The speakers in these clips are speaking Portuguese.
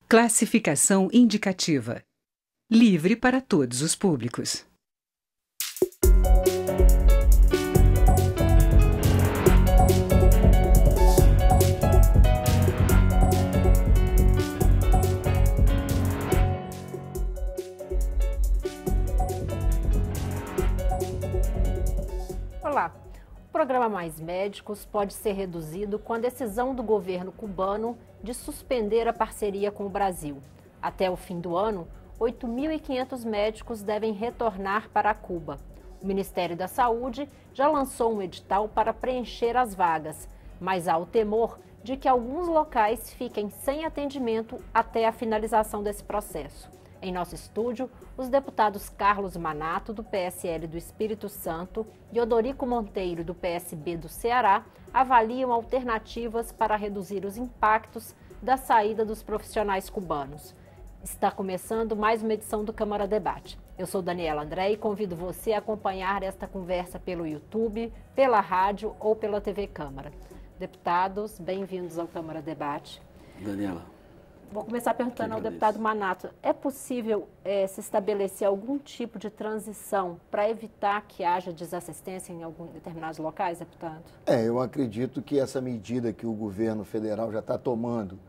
Classificação indicativa. Livre para todos os públicos. Olá. O programa Mais Médicos pode ser reduzido com a decisão do governo cubano de suspender a parceria com o Brasil. Até o fim do ano, 8.500 médicos devem retornar para Cuba. O Ministério da Saúde já lançou um edital para preencher as vagas, mas há o temor de que alguns locais fiquem sem atendimento até a finalização desse processo. Em nosso estúdio, os deputados Carlos Manato, do PSL do Espírito Santo, e Odorico Monteiro, do PSB do Ceará, avaliam alternativas para reduzir os impactos da saída dos profissionais cubanos. Está começando mais uma edição do Câmara Debate. Eu sou Daniela André e convido você a acompanhar esta conversa pelo YouTube, pela rádio ou pela TV Câmara. Deputados, bem-vindos ao Câmara Debate. Daniela. Vou começar perguntando ao deputado Manato, é possível se estabelecer algum tipo de transição para evitar que haja desassistência em alguns determinados locais, deputado? Eu acredito que essa medida que o governo federal já está tomando,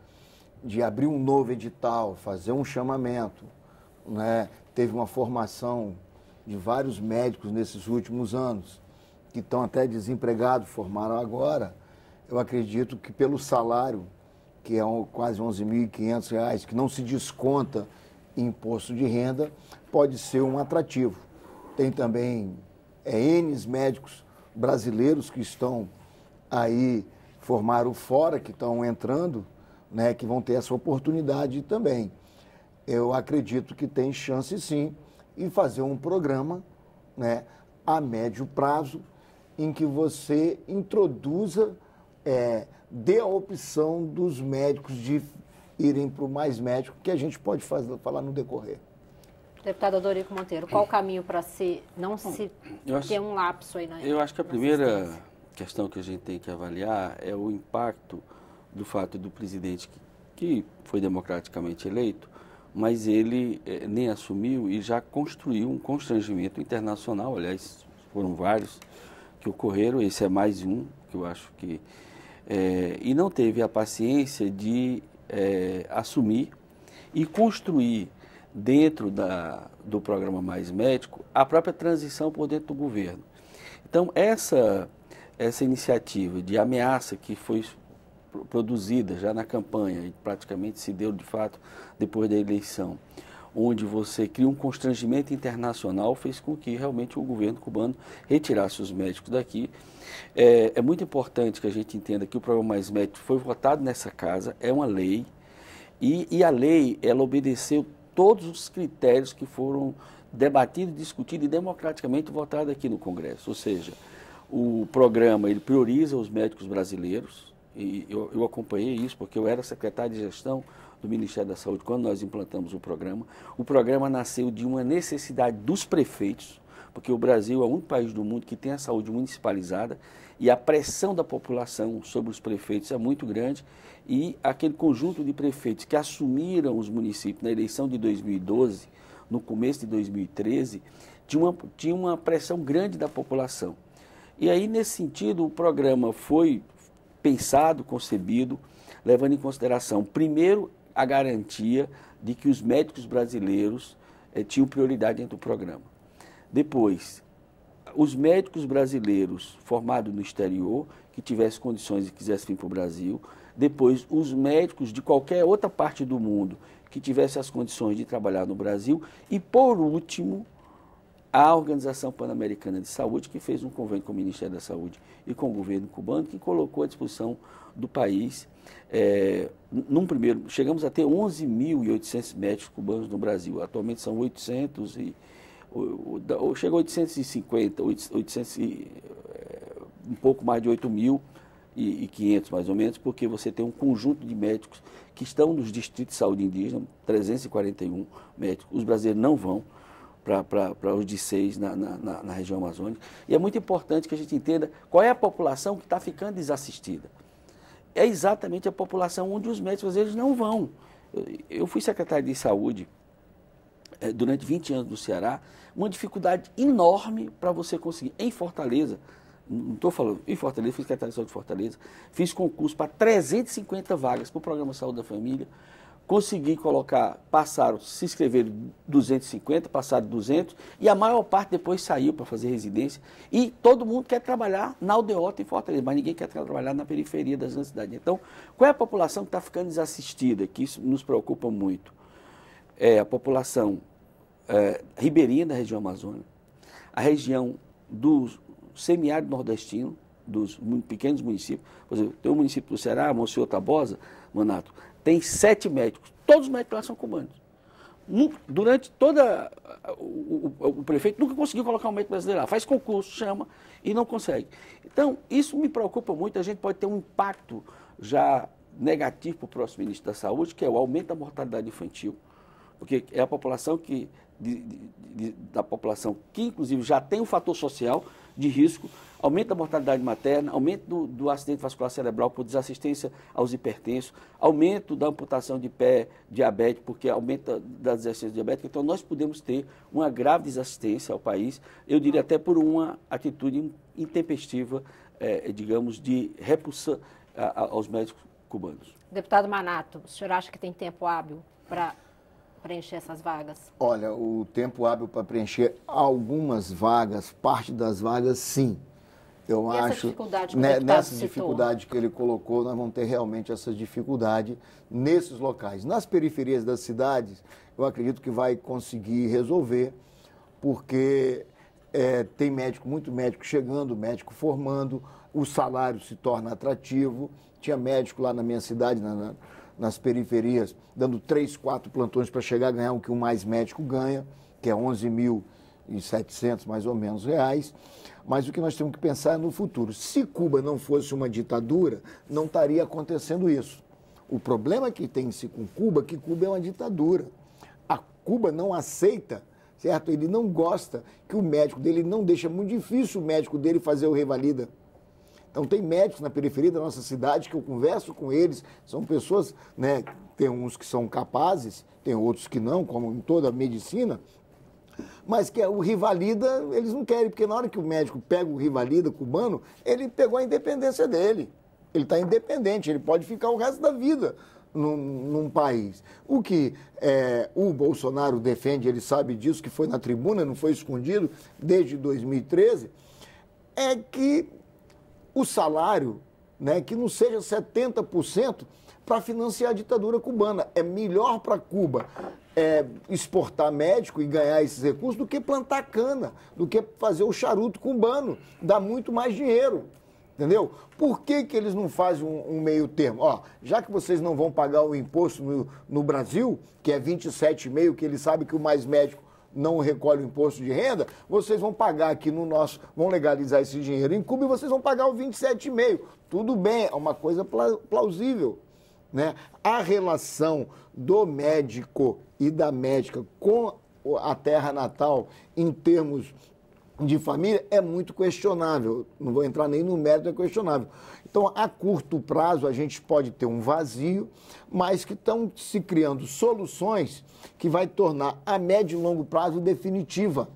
de abrir um novo edital, fazer um chamamento, né? Teve uma formação de vários médicos nesses últimos anos, que estão até desempregados, formaram agora. Eu acredito que pelo salário, que é quase R$ 11.500, que não se desconta em imposto de renda, pode ser um atrativo. Tem também N médicos brasileiros que estão aí, formaram fora, que estão entrando, né, que vão ter essa oportunidade também. Eu acredito que tem chance sim em fazer um programa, né, a médio prazo, em que você introduza, dê a opção dos médicos de irem para o Mais Médico, que a gente pode falar no decorrer. Deputado Odorico Monteiro, qual o caminho para ter um lapso aí na Eu acho que a primeira questão que a gente tem que avaliar é o impacto do fato do presidente que foi democraticamente eleito, mas ele nem assumiu e já construiu um constrangimento internacional, aliás, foram vários que ocorreram, esse é mais um, que eu acho que... e não teve a paciência de assumir e construir dentro do programa Mais Médico a própria transição por dentro do governo. Então, essa iniciativa de ameaça que foi produzida já na campanha e praticamente se deu de fato depois da eleição, onde você cria um constrangimento internacional, fez com que realmente o governo cubano retirasse os médicos daqui. É muito importante que a gente entenda que o programa Mais Médico foi votado nessa casa, é uma lei, e a lei, ela obedeceu todos os critérios que foram debatidos, discutidos e democraticamente votados aqui no Congresso. Ou seja, o programa, ele prioriza os médicos brasileiros, e eu acompanhei isso porque eu era secretário de gestão do Ministério da Saúde quando nós implantamos o programa. O programa nasceu de uma necessidade dos prefeitos, porque o Brasil é o único país do mundo que tem a saúde municipalizada e a pressão da população sobre os prefeitos é muito grande, e aquele conjunto de prefeitos que assumiram os municípios na eleição de 2012, no começo de 2013, tinha uma pressão grande da população. E aí, nesse sentido, o programa foi pensado, concebido, levando em consideração, primeiro, a garantia de que os médicos brasileiros tinham prioridade dentro do programa. Depois, os médicos brasileiros formados no exterior, que tivessem condições e quisessem vir para o Brasil. Depois, os médicos de qualquer outra parte do mundo que tivessem as condições de trabalhar no Brasil. E, por último, a Organização Pan-Americana de Saúde, que fez um convênio com o Ministério da Saúde e com o governo cubano, que colocou à disposição do país. Num primeiro, chegamos a ter 11.800 médicos cubanos no Brasil. Atualmente são 800 chegou a 850, um pouco mais de 8.500 mais ou menos, porque você tem um conjunto de médicos que estão nos distritos de saúde indígena, 341 médicos. Os brasileiros não vão para os D6 na região amazônica. E é muito importante que a gente entenda qual é a população que está ficando desassistida. É exatamente a população onde os médicos brasileiros não vão. Eu fui secretário de saúde durante 20 anos no Ceará, uma dificuldade enorme para você conseguir. Em Fortaleza, não estou falando, em Fortaleza, fui secretário de saúde de Fortaleza, fiz concurso para 350 vagas para o Programa Saúde da Família, consegui colocar, se inscreveram 250, passaram 200, e a maior parte depois saiu para fazer residência, e todo mundo quer trabalhar na aldeota em Fortaleza, mas ninguém quer trabalhar na periferia das grandes cidades. Então, qual é a população que está ficando desassistida, que isso nos preocupa muito? É a população ribeirinha da região amazônica, a região do semiárido nordestino, dos pequenos municípios. Por exemplo, tem um município do Ceará, Monsenhor Tabosa, Manato, tem 7 médicos, todos os médicos lá são cubanos. Durante toda... O prefeito nunca conseguiu colocar um médico brasileiro lá, faz concurso, chama e não consegue. Então, isso me preocupa muito, a gente pode ter um impacto já negativo para o próximo ministro da Saúde, que é o aumento da mortalidade infantil, porque é a população da população que, inclusive, já tem um fator social de risco, aumento da mortalidade materna, aumento do acidente vascular cerebral por desassistência aos hipertensos, aumento da amputação de pé diabético, porque aumenta da desassistência diabética. Então, nós podemos ter uma grave desassistência ao país, eu diria até por uma atitude intempestiva, digamos, de repulsa aos médicos cubanos. Deputado Manato, o senhor acha que tem tempo hábil para preencher essas vagas? Olha, o tempo hábil para preencher algumas vagas, parte das vagas, sim. Eu acho que nessa dificuldade que ele colocou, nós vamos ter realmente essa dificuldade nesses locais. Nas periferias das cidades, eu acredito que vai conseguir resolver, porque tem muito médico chegando, médico formando, o salário se torna atrativo. Tinha médico lá na minha cidade, nas periferias, dando 3, 4 plantões para chegar a ganhar o que o mais médico ganha, que é 11.700 mais ou menos reais. Mas o que nós temos que pensar é no futuro. Se Cuba não fosse uma ditadura, não estaria acontecendo isso. O problema que tem-se com Cuba é que Cuba é uma ditadura. A Cuba não aceita, certo? Ele não gosta que o médico dele, não deixa, muito difícil o médico dele fazer o revalida. Então, tem médicos na periferia da nossa cidade que eu converso com eles, são pessoas, né, tem uns que são capazes, tem outros que não, como em toda a medicina, mas que o Rivalida, eles não querem, porque na hora que o médico pega o Rivalida cubano, ele pegou a independência dele. Ele está independente, ele pode ficar o resto da vida num país. O que o Bolsonaro defende, ele sabe disso, que foi na tribuna, não foi escondido, desde 2013, é que o salário, né, que não seja 70% para financiar a ditadura cubana. É melhor para Cuba exportar médico e ganhar esses recursos do que plantar cana, do que fazer o charuto cubano. Dá muito mais dinheiro, entendeu? Por que eles não fazem um meio termo? Ó, já que vocês não vão pagar o imposto no Brasil, que é 27,5%, que eles sabem que o mais médico não recolhe o imposto de renda, vocês vão pagar aqui no nosso, vão legalizar esse dinheiro em Cuba e vocês vão pagar o 27,5%. Tudo bem, é uma coisa plausível, né? A relação do médico e da médica com a terra natal em termos de família é muito questionável. Não vou entrar nem no mérito, é questionável. Então, a curto prazo, a gente pode ter um vazio, mas que estão se criando soluções que vai tornar a médio e longo prazo definitiva.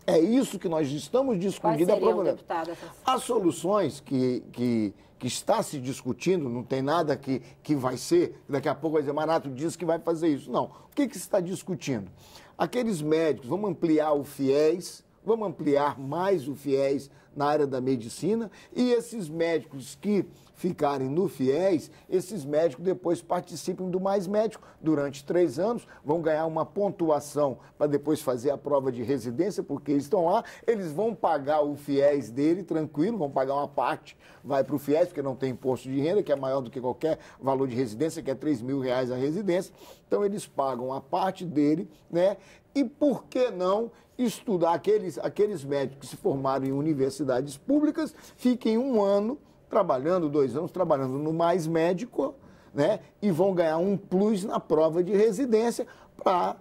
É isso que nós estamos discutindo. Quais seriam, deputado, as soluções que está se discutindo, não tem nada que vai ser, daqui a pouco vai dizer, Manato diz que vai fazer isso. Não. O que se está discutindo? Aqueles médicos, vamos ampliar o FIES, vamos ampliar mais o FIES na área da medicina, e esses médicos que ficarem no FIES, esses médicos depois participam do Mais Médico durante 3 anos, vão ganhar uma pontuação para depois fazer a prova de residência, porque eles estão lá, eles vão pagar o FIES dele tranquilo, vão pagar uma parte, vai para o FIES, porque não tem imposto de renda, que é maior do que qualquer valor de residência, que é R$3.000 a residência, então eles pagam a parte dele, né? E por que não estudar aqueles médicos que se formaram em universidades públicas, fiquem 1 ano trabalhando, 2 anos trabalhando no Mais Médico, né? E vão ganhar um plus na prova de residência para,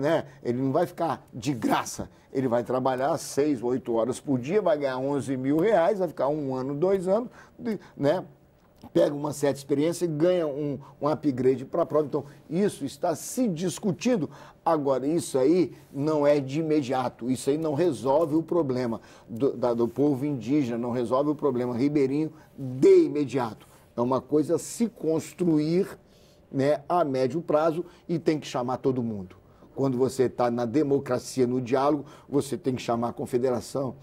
né? Ele não vai ficar de graça, ele vai trabalhar 6, 8 horas por dia, vai ganhar R$11.000, vai ficar 1 ano, 2 anos, né? pega uma certa experiência e ganha um upgrade para a prova. Então, isso está se discutindo. Agora, isso aí não é de imediato, isso aí não resolve o problema do povo indígena, não resolve o problema ribeirinho de imediato. É uma coisa a se construir, né, a médio prazo, e tem que chamar todo mundo. Quando você está na democracia, no diálogo, você tem que chamar a confederação,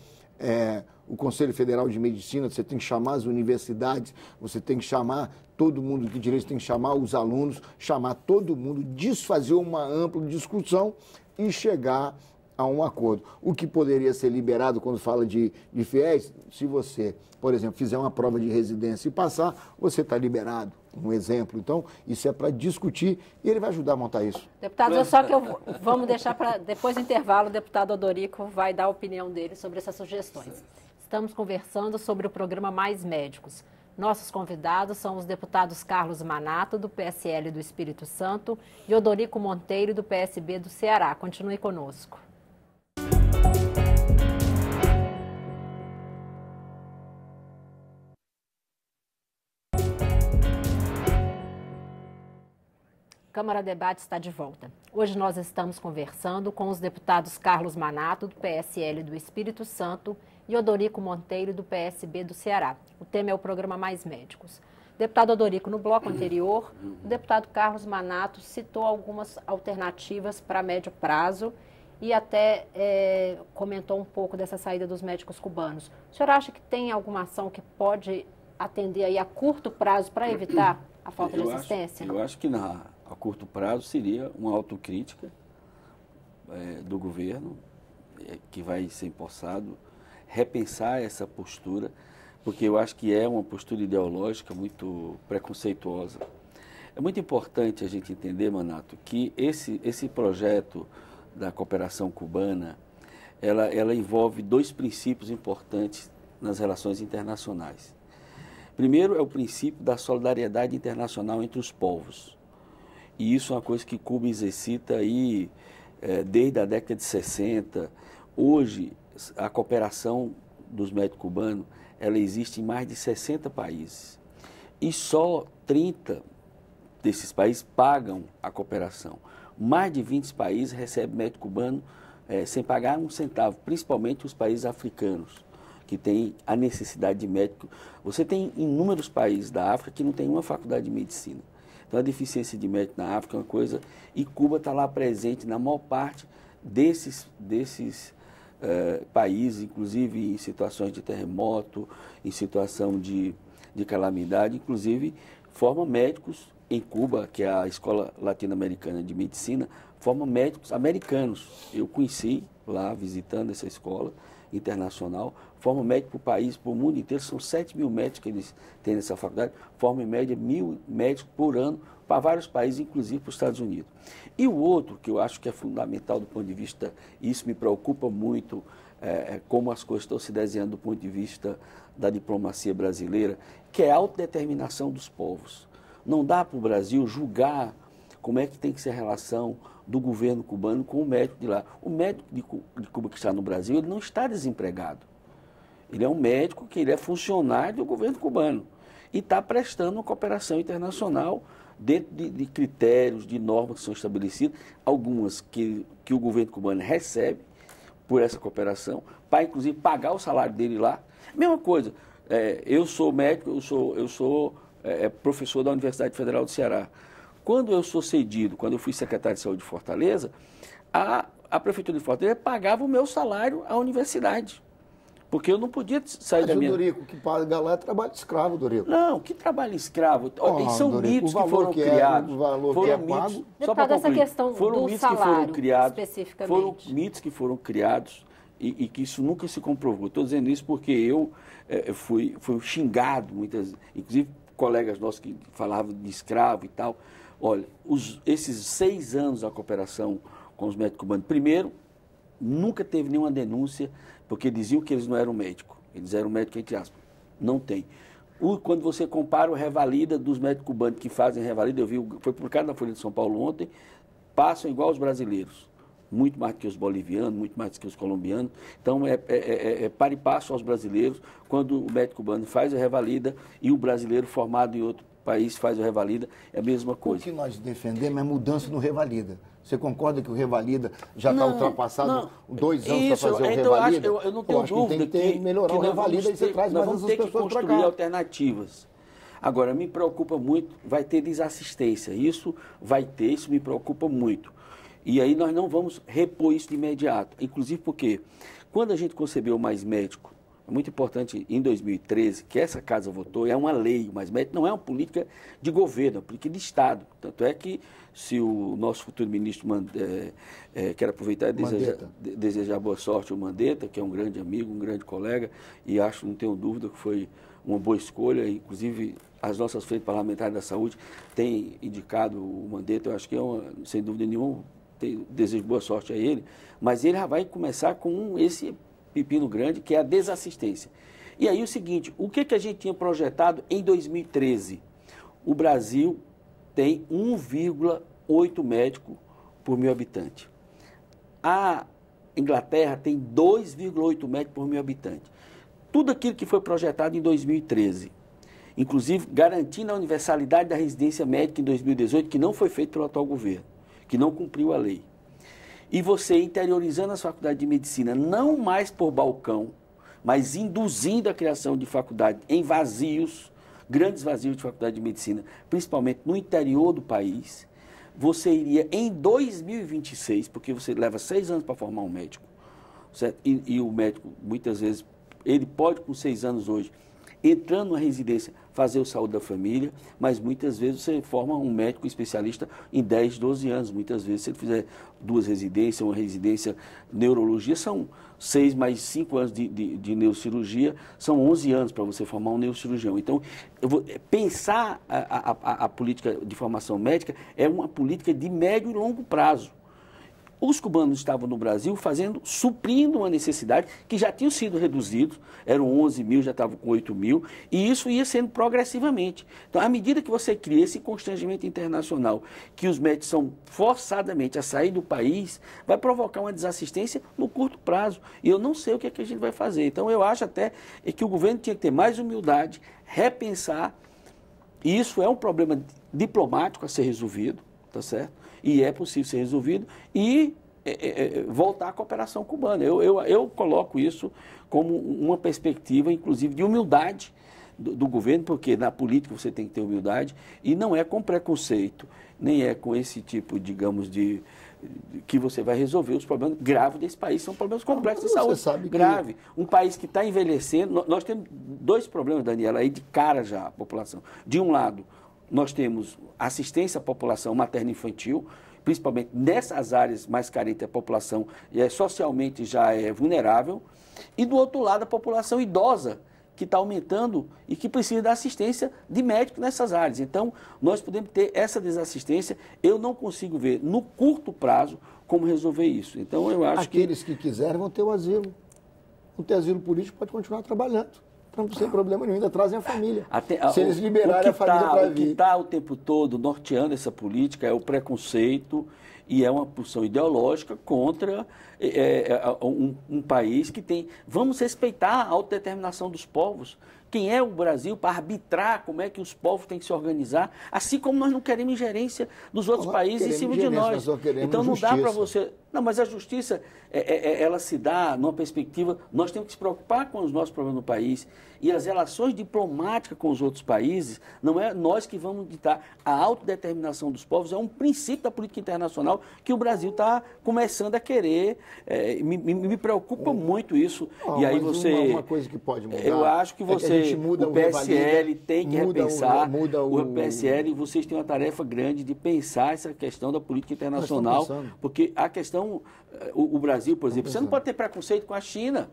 o Conselho Federal de Medicina, você tem que chamar as universidades, você tem que chamar todo mundo de direito, você tem que chamar os alunos, chamar todo mundo, desfazer uma ampla discussão e chegar a um acordo. O que poderia ser liberado quando fala de fiéis, se você, por exemplo, fizer uma prova de residência e passar, você está liberado. Um exemplo. Então, isso é para discutir e ele vai ajudar a montar isso. Deputado, vamos deixar para depois do intervalo, o deputado Odorico vai dar a opinião dele sobre essas sugestões. Estamos conversando sobre o programa Mais Médicos. Nossos convidados são os deputados Carlos Manato, do PSL do Espírito Santo, e Odorico Monteiro, do PSB do Ceará. Continue conosco. Câmara Debate está de volta. Hoje nós estamos conversando com os deputados Carlos Manato, do PSL do Espírito Santo, e Odorico Monteiro, do PSB do Ceará. O tema é o programa Mais Médicos. Deputado Odorico, no bloco anterior, o deputado Carlos Manato citou algumas alternativas para médio prazo e até comentou um pouco dessa saída dos médicos cubanos. O senhor acha que tem alguma ação que pode atender aí a curto prazo para evitar a falta de assistência? Eu acho que a curto prazo seria uma autocrítica do governo, que vai ser empossado, repensar essa postura, porque eu acho que é uma postura ideológica muito preconceituosa. É muito importante a gente entender, Manato, que esse projeto da cooperação cubana, ela envolve dois princípios importantes nas relações internacionais. Primeiro é o princípio da solidariedade internacional entre os povos. E isso é uma coisa que Cuba exercita aí desde a década de 60. Hoje, a cooperação dos médicos cubanos, ela existe em mais de 60 países. E só 30 desses países pagam a cooperação. Mais de 20 países recebem médico cubano sem pagar um centavo, principalmente os países africanos, que têm a necessidade de médico. Você tem inúmeros países da África que não tem uma faculdade de medicina. Então, a deficiência de médico na África é uma coisa, e Cuba está lá presente na maior parte desses países, inclusive em situações de terremoto, em situação de calamidade, inclusive forma médicos em Cuba, que é a Escola Latino-Americana de Medicina, forma médicos americanos. Eu conheci lá, visitando essa escola internacional, forma médico para o país, para o mundo inteiro, são 7 mil médicos que eles têm nessa faculdade, formam em média 1.000 médicos por ano para vários países, inclusive para os Estados Unidos. E o outro, que eu acho que é fundamental do ponto de vista, e isso me preocupa muito, como as coisas estão se desenhando do ponto de vista da diplomacia brasileira, que é a autodeterminação dos povos. Não dá para o Brasil julgar como é que tem que ser a relação do governo cubano com o médico de lá. O médico de Cuba que está no Brasil, ele não está desempregado. Ele é um médico que ele é funcionário do governo cubano e está prestando uma cooperação internacional dentro de critérios, de normas que são estabelecidas, algumas que o governo cubano recebe por essa cooperação, para inclusive pagar o salário dele lá. Mesma coisa, eu sou médico, eu sou professor da Universidade Federal do Ceará. Quando eu sou cedido, quando eu fui secretário de Saúde de Fortaleza, a Prefeitura de Fortaleza pagava o meu salário à universidade. Porque eu não podia sair da minha... Mas o Dorico, que paga lá é trabalho escravo, Dorico. Não, que trabalho escravo? São Dorico, mitos que foram criados. O valor que é pago... Só para essa questão do salário, especificamente. Foram mitos que foram criados e que isso nunca se comprovou. Estou dizendo isso porque eu fui xingado, muitas, inclusive colegas nossos que falavam de escravo e tal. Olha, esses 6 anos da cooperação com os médicos cubanos, primeiro, nunca teve nenhuma denúncia, porque diziam que eles não eram médicos. Eles eram médicos, entre aspas. Não tem. Quando você compara o revalida dos médicos cubanos que fazem revalida, eu vi, foi publicado na Folha de São Paulo ontem, passam igual os brasileiros. muito mais do que os bolivianos, muito mais do que os colombianos. Então, é par e passo aos brasileiros quando o médico cubano faz a revalida e o brasileiro formado em outro país faz o revalida, é a mesma coisa. O que nós defendemos é mudança no revalida. Você concorda que o revalida já está ultrapassado 2 anos para fazer o revalida? Eu não tenho dúvida que tem que melhorar o revalida e você traz mais essas pessoas para cá. Nós vamos ter que construir alternativas. Agora, me preocupa muito, vai ter desassistência. Isso vai ter, isso me preocupa muito. E aí nós não vamos repor isso de imediato. Inclusive porque, quando a gente concebeu o Mais Médico, é muito importante, em 2013, que essa casa votou, é uma lei, o Mais Médico não é uma política de governo, é uma política de Estado. Tanto é que, se o nosso futuro ministro quer aproveitar e desejar boa sorte ao Mandetta, que é um grande amigo, um grande colega, e acho, não tenho dúvida, que foi uma boa escolha, inclusive as nossas frentes parlamentares da saúde têm indicado o Mandetta, eu acho que é, sem dúvida nenhuma, desejo boa sorte a ele, mas ele já vai começar com esse pepino grande, que é a desassistência. E aí o seguinte, o que a gente tinha projetado em 2013? O Brasil tem 1,8 médico por 1.000 habitantes. A Inglaterra tem 2,8 médicos por 1.000 habitantes. Tudo aquilo que foi projetado em 2013, inclusive garantindo a universalidade da residência médica em 2018, que não foi feito pelo atual governo, que não cumpriu a lei. E você interiorizando as faculdades de medicina, não mais por balcão, mas induzindo a criação de faculdade em vazios, grandes vazios de faculdade de medicina, principalmente no interior do país, você iria em 2026, porque você leva 6 anos para formar um médico, certo? E o médico, muitas vezes, ele pode, com 6 anos hoje, entrando numa residência, fazer o saúde da família, mas muitas vezes você forma um médico especialista em 10, 12 anos. Muitas vezes, se ele fizer 2 residências, uma residência neurologia, são 6 mais 5 anos de neurocirurgia, são 11 anos para você formar um neurocirurgião. Então, pensar a política de formação médica é uma política de médio e longo prazo. Os cubanos estavam no Brasil suprindo uma necessidade que já tinham sido reduzidos, eram 11 mil, já estavam com 8 mil, e isso ia sendo progressivamente. Então, à medida que você cria esse constrangimento internacional, que os médicos são forçadamente a sair do país, vai provocar uma desassistência no curto prazo. E eu não sei o que a gente vai fazer. Então, eu acho até que o governo tinha que ter mais humildade, repensar. E isso é um problema diplomático a ser resolvido, tá certo? E é possível ser resolvido, e voltar à cooperação cubana. Eu coloco isso como uma perspectiva, inclusive, de humildade do governo, porque na política você tem que ter humildade, e não é com preconceito, nem é com esse tipo, digamos, que você vai resolver os problemas graves desse país. São problemas complexos de saúde, grave. Um país que está envelhecendo, nós temos 2 problemas, Daniela, aí de cara já, a população. De um lado, nós temos assistência à população materno-infantil, principalmente nessas áreas mais carentes, a população socialmente já é vulnerável, e do outro lado a população idosa, que está aumentando e que precisa da assistência de médico nessas áreas. Então, nós podemos ter essa desassistência, eu não consigo ver no curto prazo como resolver isso. Então, eu acho Aqueles que quiserem vão ter o asilo. Não ter asilo político, pode continuar trabalhando. Sem problema nenhum, ainda trazem a família. Se eles liberarem a família para vir. O que está o tempo todo norteando essa política é o preconceito e é uma posição ideológica contra um país que tem... Vamos respeitar a autodeterminação dos povos. Quem é o Brasil para arbitrar como é que os povos têm que se organizar, assim como nós não queremos ingerência dos outros países em cima de nós. Então não dá para você... Não, mas a justiça, ela se dá numa perspectiva... Nós temos que se preocupar com os nossos problemas no país, e as relações diplomáticas com os outros países, não é nós que vamos ditar. A autodeterminação dos povos é um princípio da política internacional que o Brasil está começando a querer. Me preocupa muito isso. E aí uma coisa que pode mudar. Eu acho que o PSL tem que repensar. O PSL, vocês têm uma tarefa grande de pensar essa questão da política internacional, porque a questão, o Brasil, por exemplo, você não pode ter preconceito com a China.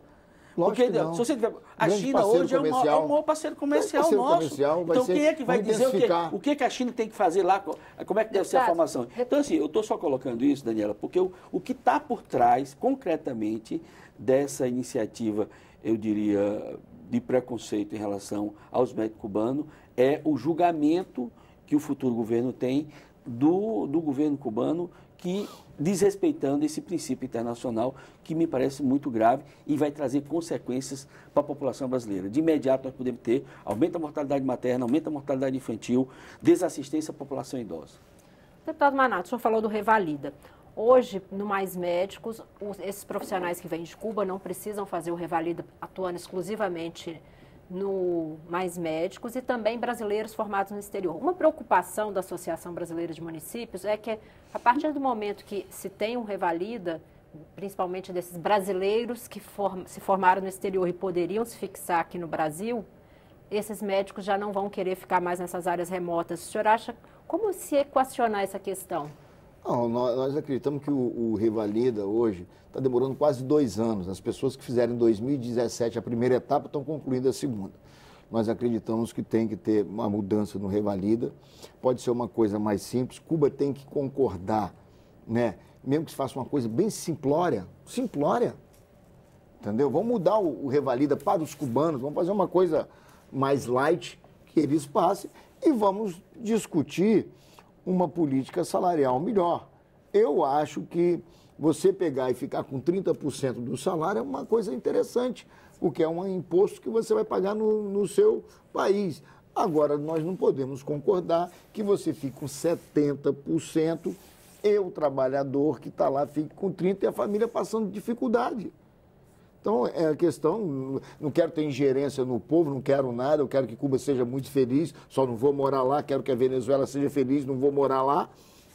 Porque se você tiver, a China hoje é o maior parceiro comercial nosso. Então quem é que vai dizer o que a China tem que fazer lá, como é que deve ser a formação? Então assim, eu estou só colocando isso, Daniela, porque o que está por trás, concretamente, dessa iniciativa, eu diria, de preconceito em relação aos médicos cubanos, é o julgamento que o futuro governo tem do governo cubano, que desrespeitando esse princípio internacional, que me parece muito grave e vai trazer consequências para a população brasileira. De imediato nós podemos ter aumento da mortalidade materna, aumento da mortalidade infantil, desassistência à população idosa. Deputado Manato, o senhor falou do Revalida. Hoje, no Mais Médicos, esses profissionais que vêm de Cuba não precisam fazer o Revalida atuando exclusivamente no Mais Médicos e também brasileiros formados no exterior. Uma preocupação da Associação Brasileira de Municípios é que, a partir do momento que se tem um Revalida, principalmente desses brasileiros que se formaram no exterior e poderiam se fixar aqui no Brasil, esses médicos já não vão querer ficar mais nessas áreas remotas. O senhor acha, como se equacionar essa questão? Não, nós acreditamos que o Revalida hoje está demorando quase 2 anos. As pessoas que fizeram em 2017 a primeira etapa estão concluindo a segunda. Nós acreditamos que tem que ter uma mudança no Revalida. Pode ser uma coisa mais simples. Cuba tem que concordar, né? Mesmo que se faça uma coisa bem simplória, entendeu? Vamos mudar o Revalida para os cubanos, vamos fazer uma coisa mais light, que eles passem, e vamos discutir uma política salarial melhor. Eu acho que você pegar e ficar com 30% do salário é uma coisa interessante, porque é um imposto que você vai pagar no seu país. Agora, nós não podemos concordar que você fique com 70%, e o trabalhador que está lá fique com 30% e a família passando dificuldade. Então, é a questão, não quero ter ingerência no povo, não quero nada, eu quero que Cuba seja muito feliz, só não vou morar lá, quero que a Venezuela seja feliz, não vou morar lá,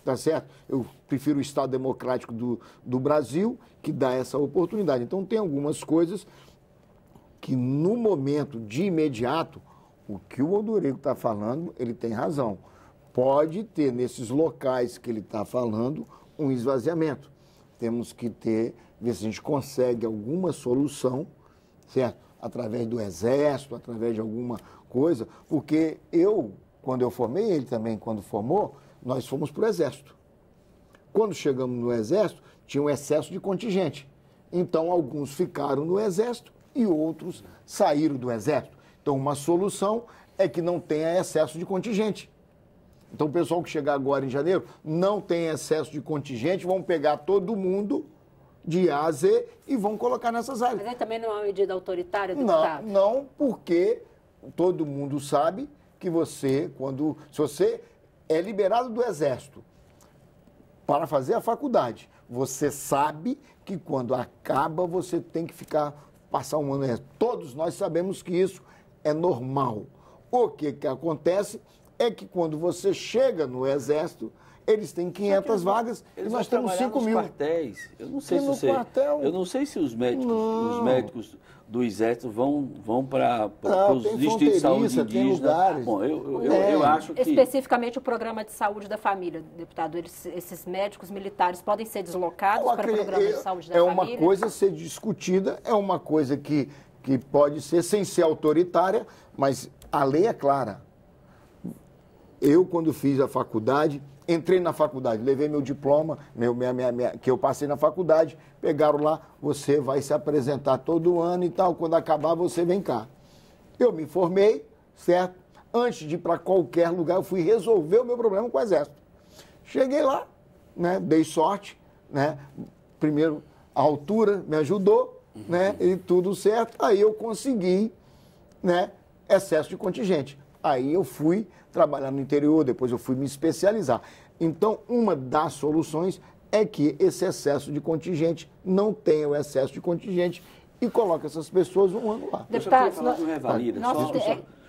tá certo? Eu prefiro o Estado Democrático do Brasil, que dá essa oportunidade. Então, tem algumas coisas que, no momento de imediato, o que o Odorico está falando, ele tem razão. Pode ter, nesses locais que ele está falando, um esvaziamento. Temos que ver se a gente consegue alguma solução, certo? Através do Exército, através de alguma coisa, porque quando eu formei, ele também, quando formou, nós fomos para o Exército. Quando chegamos no Exército, tinha um excesso de contingente. Então, alguns ficaram no Exército e outros saíram do Exército. Então, uma solução é que não tenha excesso de contingente. Então, o pessoal que chegar agora em janeiro não tem excesso de contingente, vão pegar todo mundo de A a Z e vão colocar nessas áreas. Mas aí também não é uma medida autoritária, deputado? Não, porque todo mundo sabe que se você é liberado do Exército para fazer a faculdade, você sabe que quando acaba você tem que passar um ano no Exército. Todos nós sabemos que isso é normal. O que acontece é que quando você chega no Exército, eles têm 500 vagas e nós temos 5 mil. Quartéis. Eu não sei se os médicos do Exército vão para os distritos de saúde indígena. Tem lugares. Bom, eu acho que... Especificamente o programa de saúde da família, deputado. Esses médicos militares podem ser deslocados para o programa de saúde da família? É uma coisa a ser discutida, é uma coisa que pode ser sem ser autoritária, mas a lei é clara. Eu, quando fiz a faculdade, entrei na faculdade, levei meu diploma, que eu passei na faculdade, pegaram lá, você vai se apresentar todo ano e tal, quando acabar você vem cá. Eu me formei, certo? Antes de ir para qualquer lugar, eu fui resolver o meu problema com o Exército. Cheguei lá, né? Dei sorte, né? Primeiro, a altura me ajudou, né? E tudo certo. Aí eu consegui, né? Excesso de contingente. Aí eu fui trabalhar no interior, depois eu fui me especializar. Então, uma das soluções é que esse excesso de contingente não tenha o excesso de contingente e coloque essas pessoas um ano lá. Eu só queria falar do Revalida,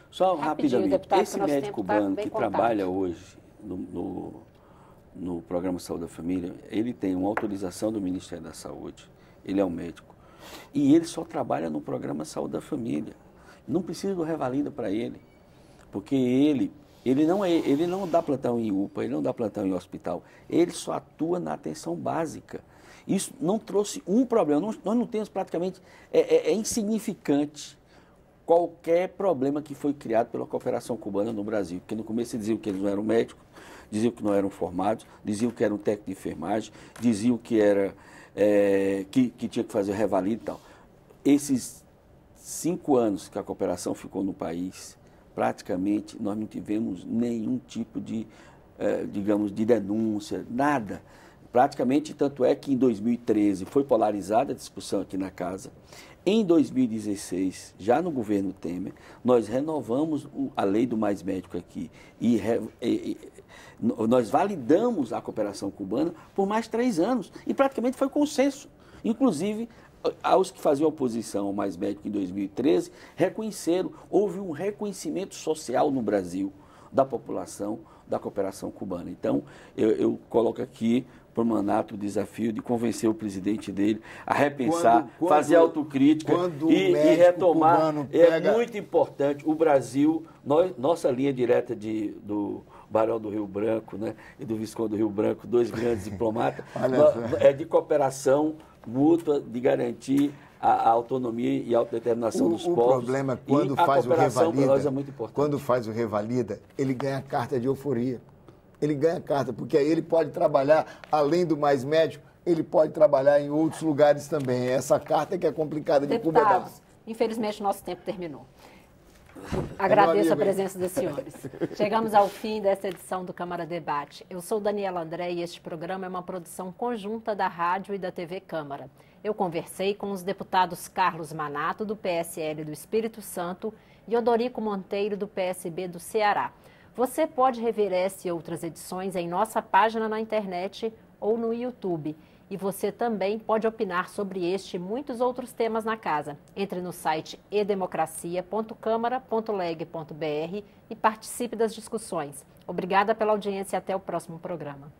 só rapidamente. Deputado, esse médico cubano que trabalha hoje no Programa Saúde da Família, ele tem uma autorização do Ministério da Saúde, ele é um médico, e ele só trabalha no Programa Saúde da Família. Não precisa do Revalida para ele, porque ele não dá plantão em UPA, ele não dá plantão em hospital, ele só atua na atenção básica. Isso não trouxe um problema, nós não temos praticamente, é insignificante qualquer problema que foi criado pela cooperação cubana no Brasil, porque no começo eles diziam que eles não eram médicos, diziam que não eram formados, diziam que eram técnico de enfermagem, diziam que que tinha que fazer revalida e tal. Esses 5 anos que a cooperação ficou no país, praticamente nós não tivemos nenhum tipo de digamos, de denúncia, nada. Praticamente, tanto é que em 2013 foi polarizada a discussão aqui na casa. Em 2016, já no governo Temer, nós renovamos a lei do Mais Médico aqui e nós validamos a cooperação cubana por mais 3 anos e praticamente foi consenso. Inclusive, aos que faziam oposição ao Mais Médico em 2013, reconheceram, houve um reconhecimento social no Brasil da população da cooperação cubana. Então, eu coloco aqui para o Manato o desafio de convencer o presidente dele a repensar, fazer autocrítica e retomar. É muito importante. O Brasil, nossa linha direta do Barão do Rio Branco, né, e do Visconde do Rio Branco, 2 grandes diplomatas, é de cooperação mútua, de garantir a autonomia e a autodeterminação dos povos. O problema é quando faz o revalida, é muito importante. Quando faz o revalida, ele ganha carta de euforia. Ele ganha carta, porque aí ele pode trabalhar, além do Mais Médico, ele pode trabalhar em outros lugares também. Essa carta que é complicada de cuidar. Infelizmente, nosso tempo terminou. Agradeço a presença dos senhores. Chegamos ao fim desta edição do Câmara Debate. Eu sou Daniela André e este programa é uma produção conjunta da Rádio e da TV Câmara. Eu conversei com os deputados Carlos Manato, do PSL do Espírito Santo, e Odorico Monteiro, do PSB do Ceará. Você pode rever essa e outras edições em nossa página na internet ou no YouTube. E você também pode opinar sobre este e muitos outros temas na casa. Entre no site edemocracia.câmara.leg.br e participe das discussões. Obrigada pela audiência e até o próximo programa.